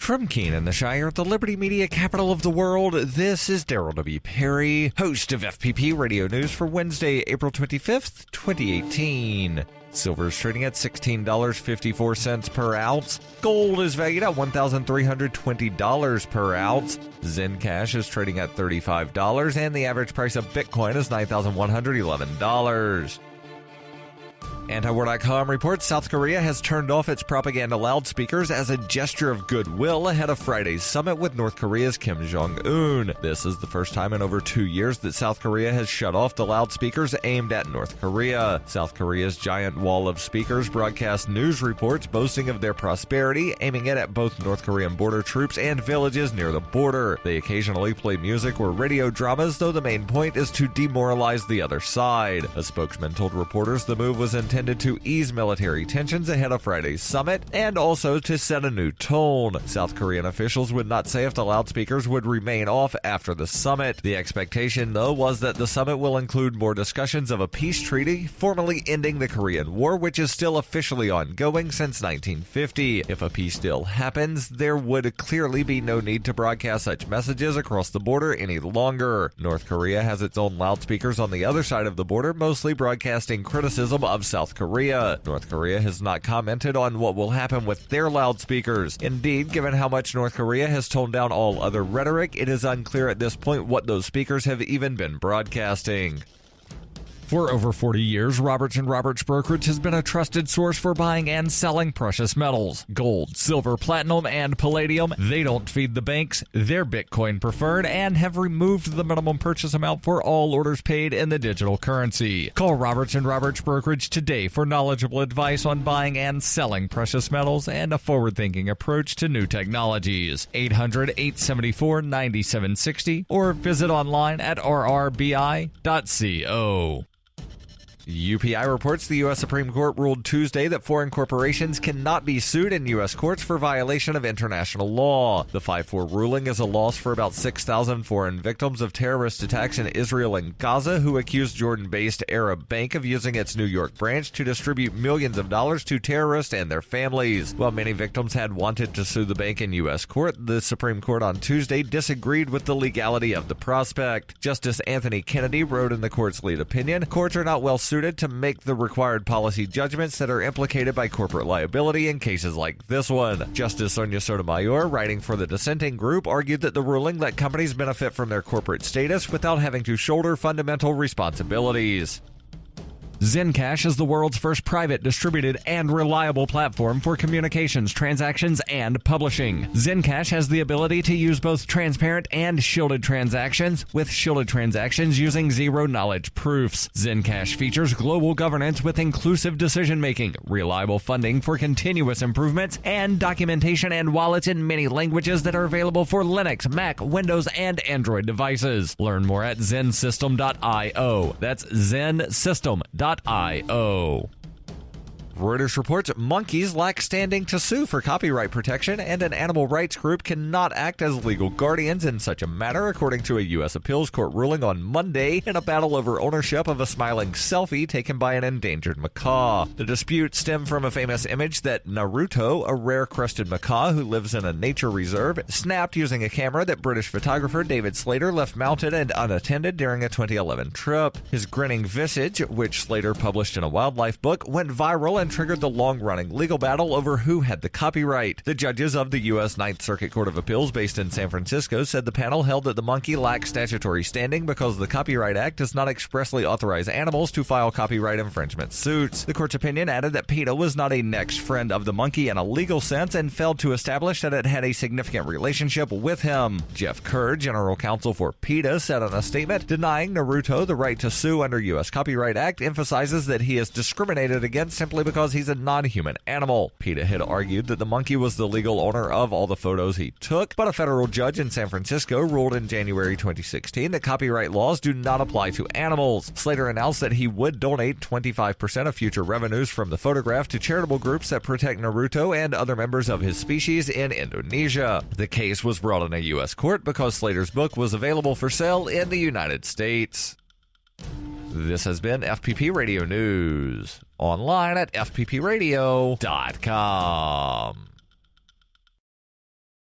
From Keene in the Shire, the Liberty Media capital of the world, this is Daryl W. Perry, host of FPP Radio News for Wednesday, April 25th, 2018. Silver is trading at $16.54 per ounce. Gold is valued at $1,320 per ounce. Zencash is trading at $35, and the average price of Bitcoin is $9,111. Antiwar.com reports South Korea has turned off its propaganda loudspeakers as a gesture of goodwill ahead of Friday's summit with North Korea's Kim Jong-un. This is the first time in over 2 years that South Korea has shut off the loudspeakers aimed at North Korea. South Korea's giant wall of speakers broadcast news reports boasting of their prosperity, aiming it at both North Korean border troops and villages near the border. They occasionally play music or radio dramas, though the main point is to demoralize the other side. A spokesman told reporters the move was intended to ease military tensions ahead of Friday's summit and also to set a new tone. South Korean officials would not say if the loudspeakers would remain off after the summit. The expectation, though, was that the summit will include more discussions of a peace treaty, formally ending the Korean War, which is still officially ongoing since 1950. If a peace deal happens, there would clearly be no need to broadcast such messages across the border any longer. North Korea has its own loudspeakers on the other side of the border, mostly broadcasting criticism of South Korea. North Korea has not commented on what will happen with their loudspeakers. Indeed, given how much North Korea has toned down all other rhetoric, it is unclear at this point what those speakers have even been broadcasting. For over 40 years, Roberts & Roberts Brokerage has been a trusted source for buying and selling precious metals. Gold, silver, platinum, and palladium. They don't feed the banks. They're Bitcoin preferred and have removed the minimum purchase amount for all orders paid in the digital currency. Call Roberts & Roberts Brokerage today for knowledgeable advice on buying and selling precious metals and a forward-thinking approach to new technologies. 800-874-9760 or visit online at rrbi.co. UPI reports the U.S. Supreme Court ruled Tuesday that foreign corporations cannot be sued in U.S. courts for violation of international law. The 5-4 ruling is a loss for about 6,000 foreign victims of terrorist attacks in Israel and Gaza who accused Jordan-based Arab Bank of using its New York branch to distribute millions of dollars to terrorists and their families. While many victims had wanted to sue the bank in U.S. court, the Supreme Court on Tuesday disagreed with the legality of the prospect. Justice Anthony Kennedy wrote in the court's lead opinion, "Courts are not well suited to make the required policy judgments that are implicated by corporate liability in cases like this one." Justice Sonia Sotomayor, writing for the dissenting group, argued that the ruling let companies benefit from their corporate status without having to shoulder fundamental responsibilities. Zencash is the world's first private, distributed, and reliable platform for communications, transactions, and publishing. Zencash has the ability to use both transparent and shielded transactions, with shielded transactions using zero-knowledge proofs. Zencash features global governance with inclusive decision-making, reliable funding for continuous improvements, and documentation and wallets in many languages that are available for Linux, Mac, Windows, and Android devices. Learn more at zensystem.io. That's zensystem.io. Reuters reports monkeys lack standing to sue for copyright protection, and an animal rights group cannot act as legal guardians in such a matter, according to a U.S. appeals court ruling on Monday in a battle over ownership of a smiling selfie taken by an endangered macaw. The dispute stemmed from a famous image that Naruto, a rare crested macaw who lives in a nature reserve, snapped using a camera that British photographer David Slater left mounted and unattended during a 2011 trip. His grinning visage, which Slater published in a wildlife book, went viral and triggered the long-running legal battle over who had the copyright. The judges of the U.S. Ninth Circuit Court of Appeals based in San Francisco said the panel held that the monkey lacks statutory standing because the Copyright Act does not expressly authorize animals to file copyright infringement suits. The court's opinion added that PETA was not a next friend of the monkey in a legal sense and failed to establish that it had a significant relationship with him. Jeff Kerr, general counsel for PETA, said in a statement, denying Naruto the right to sue under U.S. Copyright Act emphasizes that he is discriminated against simply because he's a non-human animal. PETA had argued that the monkey was the legal owner of all the photos he took, but a federal judge in San Francisco ruled in January 2016 that copyright laws do not apply to animals. Slater announced that he would donate 25% of future revenues from the photograph to charitable groups that protect Naruto and other members of his species in Indonesia. The case was brought in a U.S. court because Slater's book was available for sale in the United States. This has been FPP Radio News, online at fppradio.com.